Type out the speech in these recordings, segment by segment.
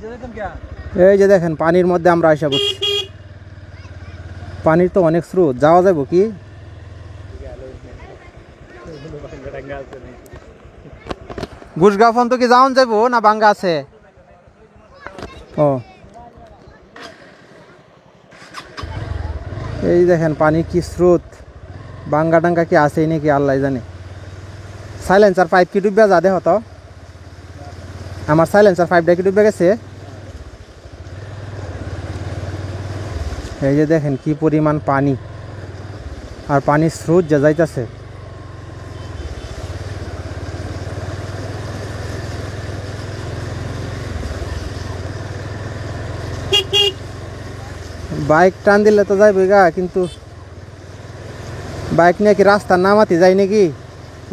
এই যে দেখেন পানির মধ্যে আমরা আশা করছি, পানির তো অনেক স্রোত, যাওয়া যাবো কি? ঘুষগাঁও ফোন তো কি যাওয়ান যাবো না বাঙ্গা আছে? ও এই দেখেন পানির কি স্রোত, বাঙ্গা টাঙ্গা কি আছে নাকি আল্লাহ জানে। সাইলেন্সার পাইপ কি ডুববে যা দেহ তো, আমার সাইলেন্সার পাইপটা কি ডুবে গেছে। এই যে দেখেন কি পরিমাণ পানি, আর পানির স্রোত যা যাইতেছে। বাইক টান দিলে তো যাইবই গা, কিন্তু বাইক নিয়ে কি রাস্তার নামাতে যায় নাকি,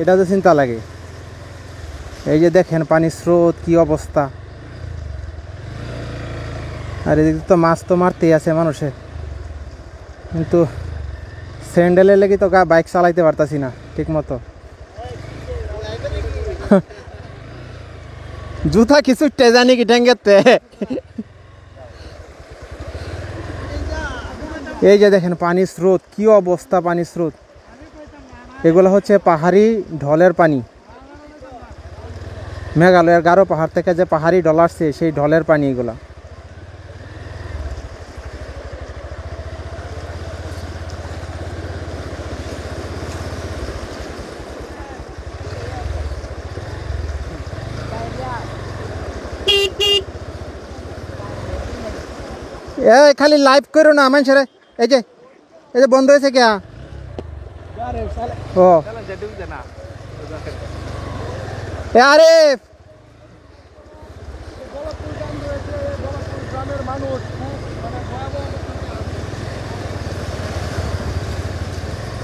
এটা তো চিন্তা লাগে। এই যে দেখেন পানির স্রোত কি অবস্থা, আর এদিকে তো মাছ তো মারতেই আছে মানুষে, কিন্তু স্যান্ডেলের লেগে তো বাইক চালাইতে পারতাছি না ঠিক মতো। জুতা কিছু জানি কি ঠেঙ্গেতে। এই যে দেখেন পানির স্রোত কি অবস্থা, পানির স্রোত। এগুলো হচ্ছে পাহাড়ি ঢলের পানি, মেঘালয়ের গারো পাহাড় থেকে যে পাহাড়ি ঢল আসছে সেই ঢলের পানি এগুলা। এই খালি লাইভ করো না মানুষের, এই যে বন্ধ হয়েছে কে? ও আরে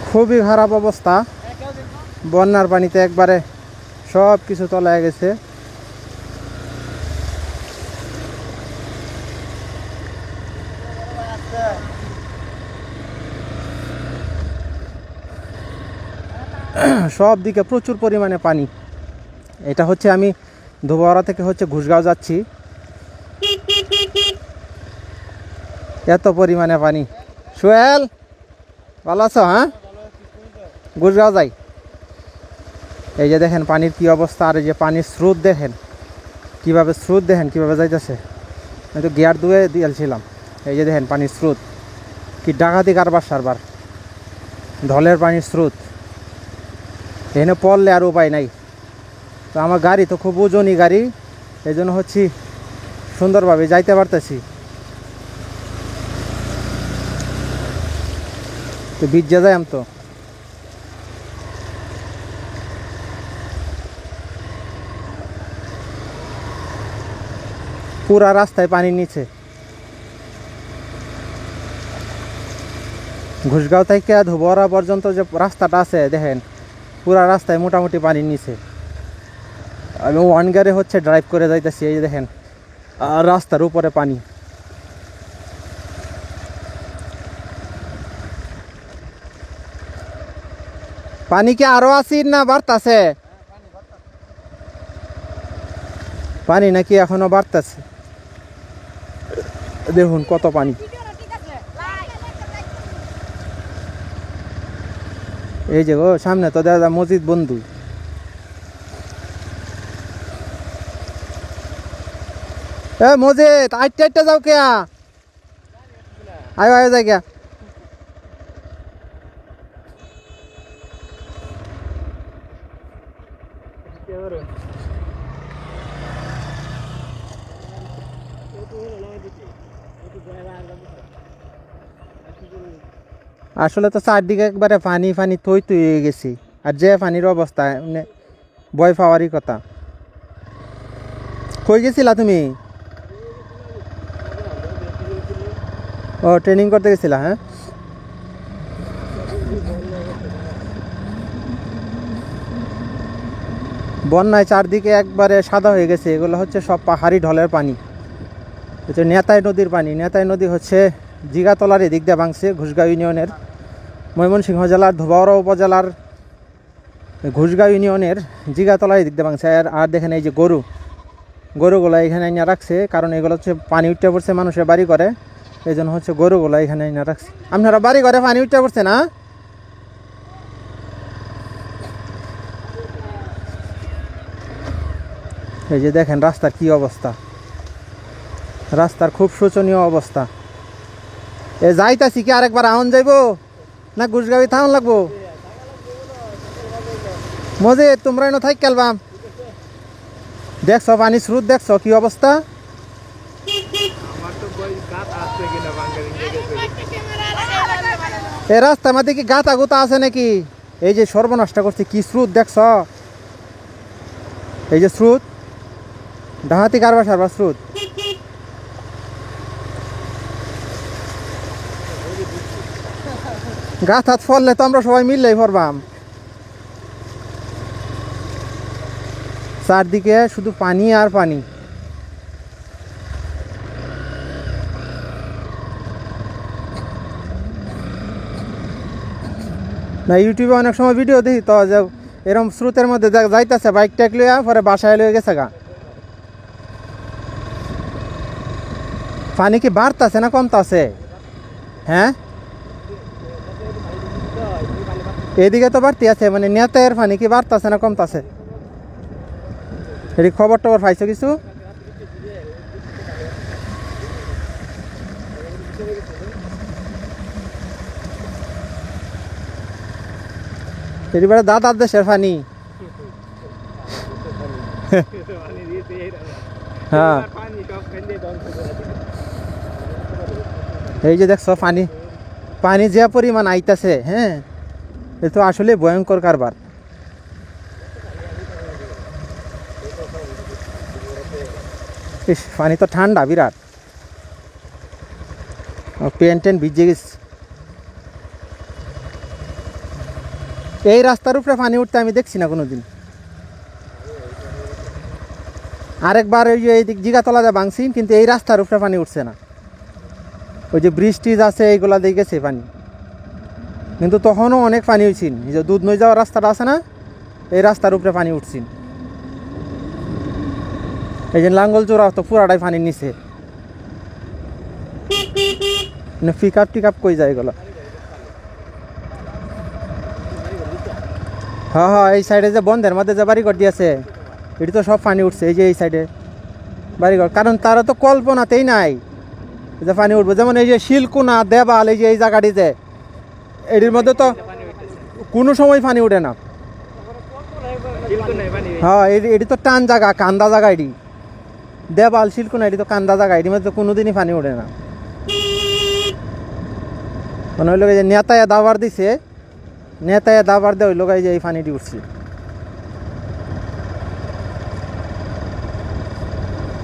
খুবই খারাপ অবস্থা, বন্যার পানিতে একবারে সব কিছু তলায় গেছে। সব দিকে প্রচুর পরিমাণে পানি। এটা হচ্ছে আমি ধোবাওড়া থেকে হচ্ছে ঘুষগাঁও যাচ্ছি, এত পরিমাণে পানি। সোহেল ভালো আছো? হ্যাঁ, ঘুষগাঁও যাই। এই যে দেখেন পানির কি অবস্থা, আর এই যে পানির স্রোত দেখেন কিভাবে, স্রোত দেখেন কিভাবে যাইতেছে। আমি তো গিয়ার ধুয়ে দিয়েছিলাম। এই যে দেখেন পানির স্রোত কি ডাকাতি কারবার সারবার, ঢলের পানির স্রোত। এখানে পড়লে আর উপায় নাই। তো আমার গাড়ি তো খুব ওজনই গাড়ি, এই জন্য হচ্ছে সুন্দরভাবে যাইতে পারতেছি। তো ভিজে যাই আমি তো। পুরা রাস্তায় পানির নিচে। ঘুষগাঁও থেকে ধোবাওড়া পর্যন্ত যে রাস্তাটা আছে দেখেন, পুরা রাস্তায় মোটামুটি পানির নিচে। আমি ওয়ান গাড়ি হচ্ছে ড্রাইভ করে যাইতেছি, এই যে দেখেন আর রাস্তার উপরে পানি। পানি কি আরো আছে না বাড়তাছে? পানি নাকি এখনো বাড়তেছে, দেখুন কত পানি। এই যে গো সামনে তো দাদা মসজিদ বন্ধু। এ মসজিদ আইটা যাও কে? আয় আয় যাই কে? আসলে তো চারদিকে একবারে পানি পানি থই থই হয়ে গেছি, আর যে পানির অবস্থা মানে ভয় পাওয়ারই কথা। কই গেছিলা তুমি? ও ট্রেনিং করতে গেছিলা? হ্যাঁ, বন্যায় চারদিকে একবারে সাদা হয়ে গেছে। এগুলো হচ্ছে সব পাহাড়ি ঢলের পানি, হচ্ছে নেতাই নদীর পানি। নেতাই নদী হচ্ছে জিগাতলার এদিক দিয়ে ভাঙছে, ঘুষগাঁও ইউনিয়নের ময়মনসিংহ জেলার ধোবাওড়া উপজেলার ঘুষগাঁও ইউনিয়নের জিগাতলার এদিক দিয়ে ভাঙছে। আর দেখেন এই যে গরু, গরুগুলা এখানে এনে রাখছে, কারণ এগুলো হচ্ছে পানি উঠতে পড়ছে মানুষের বাড়ি করে, এই জন্য হচ্ছে গরুগুলা এখানে এনে রাখছে। আপনারা বাড়ি ঘরে পানি উঠতে পড়ছে না? এই যে দেখেন রাস্তার কি অবস্থা, রাস্তার খুব শোচনীয় অবস্থা। এ যাইতাছি কি আরেকবার আহন যাইব না গুসগাঁও থাউন লাগবো? মজে তোমরা এনে থাক কেলবাম। দেখছ পানি স্রোত, দেখছ কি অবস্থা। এ রাস্তার মধ্যে কি গাতা গুতা আছে নাকি? এই যে সর্বনষ্ট করছে, কি স্রোত দেখছ, এই যে স্রোত, ডাহাতি কারবার সারবার স্রোত। গাছ হাত ফললে তো আমরা সবাই মিললেই ফরবাম। চারদিকে শুধু পানি আর পানি। না ইউটিউবে অনেক সময় ভিডিও দেখি তো, যে এরকম স্রোতের মধ্যে যাইতেছে বাইক টাইক লইয়া, পরে বাসায় লয়ে গেছে গা। পানি কি বাড়তেছে না কমতাছে? হ্যাঁ, এদিকে তো বাড়তি আছে, মানে নেতের পানি কি বাড়তেছে না কমতাছে? এটি খবর টবর পাইছো কিছু? এবারে দাদার দেশের পানি। হ্যাঁ, এই যে দেখছো পানি, পানি যে পরিমাণ আইতাছে, হ্যাঁ এ তো আসলে ভয়ঙ্কর কারবার। ইস, পানি তো ঠান্ডা বিরাট, প্যান্ট ট্যান্ট ভিজে গেছে। এই রাস্তার উপরে পানি উঠতে আমি দেখছি না কোনোদিন। আরেকবার ওই যে এইদিক জিগাতলা যা ভাঙছি, কিন্তু এই রাস্তার উপরে পানি উঠছে না। ওই যে ব্রিজ টিজ আছে এইগুলা দিয়ে গেছে পানি, কিন্তু তখনও অনেক পানি হয়েছিল। এই যে দুধ নই যাওয়ার রাস্তাটা আছে না, এই রাস্তার উপরে পানি উঠছিল। এই যে লাঙ্গল চোরা তো পুরাটাই পানির নিচে। পিক আপ টিক আপ কই যায় এগুলো? হ্যাঁ হ্যাঁ, এই সাইডে যে বন্ধের মধ্যে যে বাড়িঘর দিয়েছে, এটি তো সব পানি উঠছে। এই যে এই সাইডে বাড়িঘর, কারণ তারা তো কল্পনাতেই নাই যে পানি উঠবে। যেমন এই যে শিলকুনা দেবাল, এই যে এই জায়গাটি যে, এটির মধ্যে তো কোনো সময় পানি উঠে না। হ্যাঁ, এটি তো টান জায়গা, কান্দা জায়গা। এটি দেবাল শিলকুনা, এটি তো কান্দা জায়গা, এটির মধ্যে কোনোদিনই পানি উঠে না। মানে ওই লোক যে নেতায় দাবার দিছে, নেতায় দাবার দেয় ওই লোক, এই যে এই পানিটি উঠছে।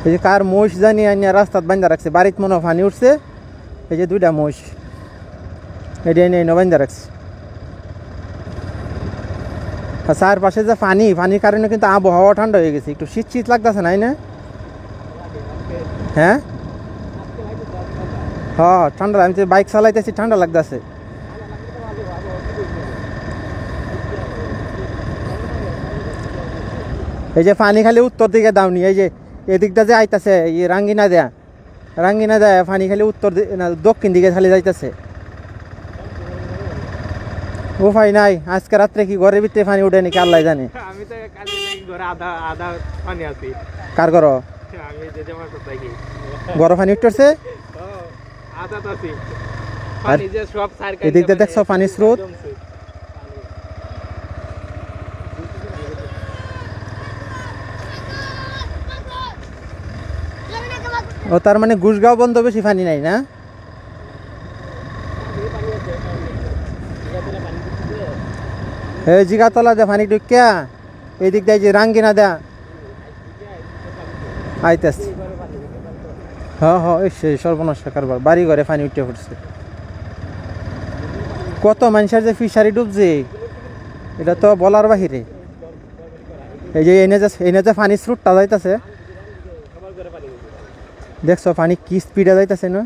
এই যে কার মহিষ জানি আনিয়া রাস্তাত বান্ধা রাখছে, বাড়িত মনে পানি উঠছে। এই যে দুইটা মহিষ এটি এনে বান্ধা রাখছে। চারপাশে যে পানি, পানির কারণে কিন্তু আবহাওয়া ঠান্ডা হয়ে গেছে, একটু শীত শীত লাগতেছে নাই না? হ্যাঁ হ্যাঁ, ঠান্ডা। আমি তো বাইক চালাইতেছি, ঠান্ডা লাগতেছে। এই যে পানি খালি উত্তর দিকে দাওনি, এই যে এদিকটা যে আইতাছে, এই রাঙ্গিনা দেয়া পানি খালি উত্তর না দক্ষিণ দিকে খালি যাইতেছে। উপায় নাই, আজকে রাত্রে কি ঘরের ভিতরে পানি উঠে নাকি আল্লাহ জানে। আমি তো কালি ঘরে আধা পানি আছি। কার ঘর? আমি যে জামা করতে গিয়ে ঘর পানি উঠতেছে, আধা তো আছি। পানি যে সব সার কাই। এদিক দিয়ে দেখছো পানি স্রোত। ও তার মানে গুসগাঁও বন্ধ, বেশি পানি নাই না? জিগাতলা দে পানি ঢুকিয়া এদিক দিয়ে যে রাঙ্গিনা দেয়া আইতেছে। হ্যাঁ হ্যাঁ, সেই সর্বনাশ কারবার, বাড়ি ঘরে পানি উঠে পড়ছে। কত মানুষের যে ফিশারি ডুবছে, এটা তো বলার বাহিরে। এই যে এনে যে পানি স্রোতটা যাইতেছে, দেখছো পানি কি স্পিডে যাইতেছে না?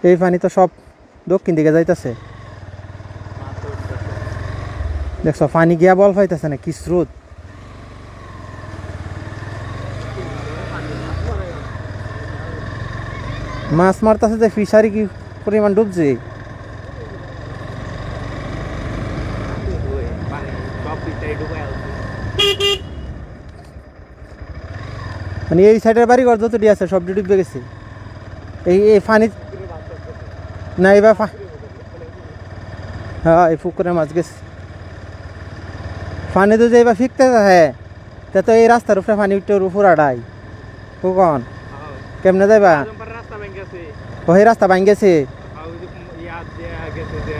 এই পানি তো সব দক্ষিণ দিকে যাইতেছে। দেখছো পানি গিয়া বল পাইতেছে না, কি স্রোত। মাছ মারতেছে যে ফিশারি কি পরিমাণ ডুবছে। পানি সব পিছাই ডুবে আছে। মানে এই সাইডের বাড়ি ঘর যত আছে সব ডুবে গেছে এই এই পানি। না এবার হ্যাঁ এই পুকুরে মাছ গেছে। পানি তো যে এবার ফিকতে হ্যাঁ তা তো এই রাস্তার উপরে পানি উঠতে উপর আড়াই কখন কেমনে যাইবা? রাস্তা ভেঙে গেছে, ওই রাস্তা ভাঙ গেছে। ইয়াদ গেছে যে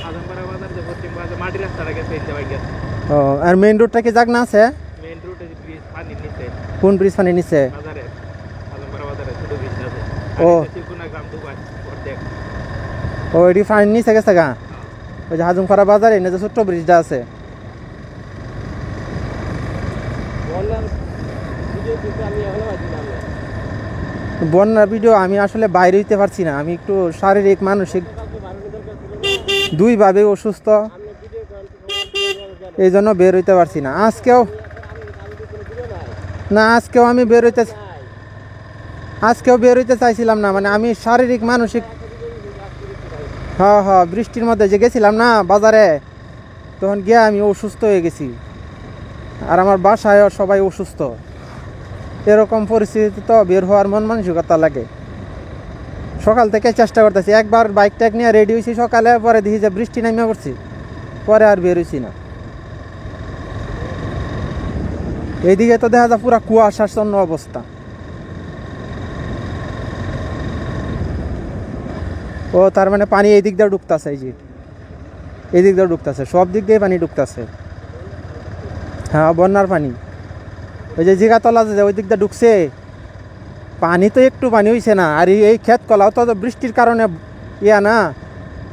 আজমপাড়া বাজার যে পশ্চিম বাজার মাটির রাস্তাটা গেছে, এটা ভেঙে গেছে। ও আর মেইন রোডটা কি জাগ না আছে? মেইন রোডে যে ব্রিজ পানির নিচে, কোন ব্রিজ পানি নিচে? বাজারে আজমপাড়া বাজারে ছোট ব্রিজ আছে। ও চিকুনা গ্রাম ডুবাই অর্ধেক। ও এটি পানি নিচে গেছে গা। ওই যে হাজুমপাড়া বাজারে না যে ছোট্ট ব্রিজটা আছে। বন্যার ভিডিও আমি আসলে বাইরে হইতে পারছি না, আমি একটু শারীরিক মানসিক দুইভাবে অসুস্থ, এই জন্য বের হইতে পারছি না। আজকেও আমি আজকেও বের হইতে চাইছিলাম না, মানে আমি শারীরিক মানসিক হ্যাঁ হ্যাঁ বৃষ্টির মধ্যে যে গেছিলাম না বাজারে, তখন গিয়ে আমি অসুস্থ হয়ে গেছি। আর আমার বাসায় সবাই অসুস্থ। এরকম পরিস্থিতিতে তো বের হওয়ার মন মানসিকতা লাগে। সকাল থেকে চেষ্টা করতেছি, একবার বাইক টাইক নিয়ে রেডি হয়েছি সকালে, পরে দেখি যে বৃষ্টি নামিয়ে পড়ছি, পরে আর বের হয়েছি না। এইদিকে তো দেখা যায় পুরা কুয়াশাচ্ছন্ন অবস্থা। ও তার মানে পানি এই দিক দিয়ে ঢুকতেছে, এই যে এই দিক দিয়ে ঢুকতেছে, সব দিক দিয়ে পানি ঢুকতেছে। হ্যাঁ বন্যার পানি ওই যে জিগাতলা যে ওই দিক দিয়ে ঢুকছে, পানি তো একটু পানি হয়েছে না। আর এই ক্ষেত কলাও তো বৃষ্টির কারণে ইয়া না,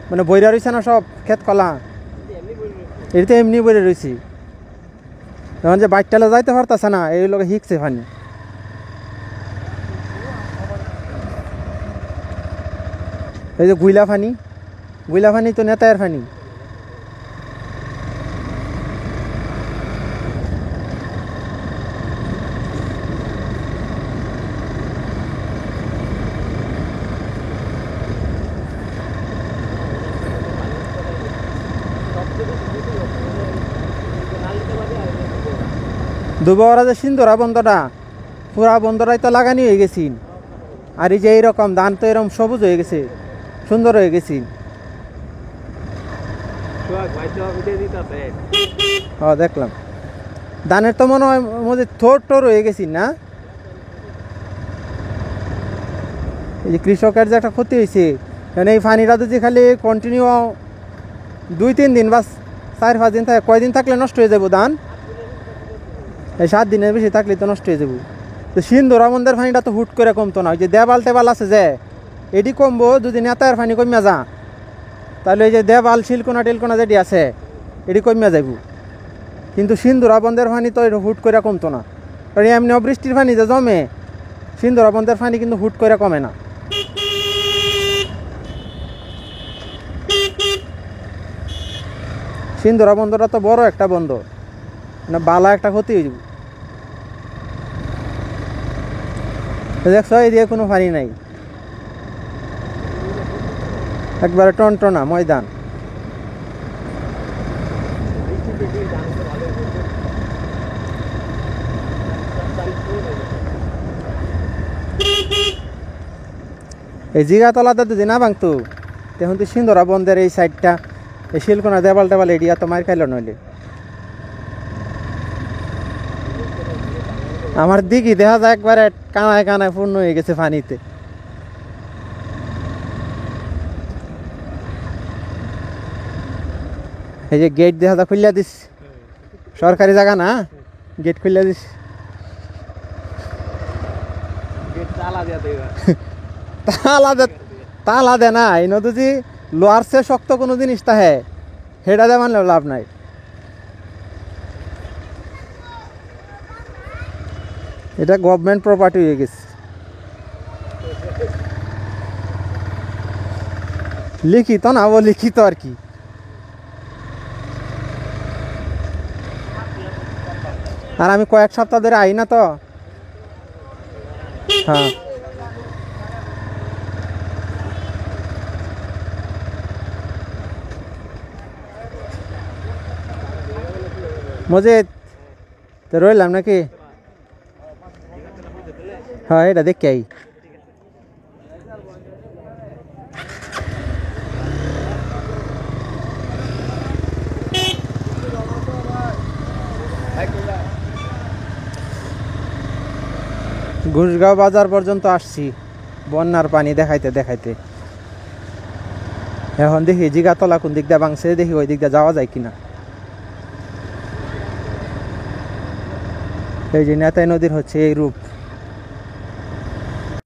মানে বইরা রয়েছে না সব ক্ষেত কলা, এটা তো এমনি বইরে রয়েছি। যখন যে বাইকটালে যাইতে পারতেছে না, এই লোক হিকছে পানি। এই যে গুইলা পানি তো নেতায়ের পানি। দুবারা যে সিন্দুরা বন্ধটা পুরা বন্ধটাই তো লাগানি হয়ে গেছি। আর এই যে এইরকম ধান তো এরকম সবুজ হয়ে গেছে, সুন্দর হয়ে গেছি। হ্যাঁ দেখলাম ধানের তো মনে হয় মধ্যে থোর টোর হয়ে গেছি না। এই যে কৃষকের যে একটা ক্ষতি হয়েছে, কারণ এই পানিটা যদি খালি কন্টিনিউ 2-3 দিন বা 4-5 দিন থাকে, কয়দিন থাকলে নষ্ট হয়ে যাবো ধান? এই 7 দিনের বেশি থাকলে তো নষ্ট হয়ে যাবো। তো সিন্ধুরা বন্ধের পানিটা তো হুট করে কমতো না। ওই যে দেবাল টেবাল আছে যে এটি কমবো যদি নেতার পানি কমিয়া যা, তাহলে এই যে দেবাল শিলকোনা টিলকোনা যেটি আছে এটি কমিয়া যাইব। কিন্তু সিন্ধুরা বন্ধের পানি তো এটা হুট করে কমতো না, কারণ এমনি বৃষ্টির পানি যে জমে, সিন্ধুরা বন্ধের পানি কিন্তু হুট করে কমে না। সিন্ধুরা বন্ধটা তো বড় একটা বন্ধ, মানে বালা একটা ক্ষতি হয়ে যাব। দেখছো এই দিয়ে কোনো পানি নাই, একবারে টনটনা ময়দান। এই জিগাতলাতে যদি না ভাঙতো তখন তো সিন্ধুরা বন্ধের এই সাইডটা, এই শিলকোনা দেবাল টেবাল এডিয়া তো মার খাইল নইলে। আমার দিঘি দেখা যায় একবারে কানায় কানায় পূর্ণ হয়ে গেছে পানিতে। এই যে গেট দেখা যায় খুলিয়া দিস, সরকারি জায়গা না, গেট খুলিয়া দিস। তালা দে না, এই নদী লোহার চেয়ে শক্ত কোনো জিনিস তাহে হেডা দে মানলেও লাভ নাই। এটা গভর্নমেন্ট প্রপার্টি হয়ে গেছে। লিখিত না, ও লিখিত আর কি, আর আমি কয়েক সপ্তাহ ধরে আই না তো। হ্যাঁ মজিদ তো রইলাম নাকি? হ্যাঁ এটা দেখে আই। ঘুষগাঁও বাজার পর্যন্ত আসছি বন্যার পানি দেখাইতে দেখাইতে। এখন দেখি জিগাতলা কোন দিক দিয়ে ভাঙছে, দেখি ওই দিক দিয়ে যাওয়া যায় কিনা। এই যে নেতাই নদীর হচ্ছে এই রূপ।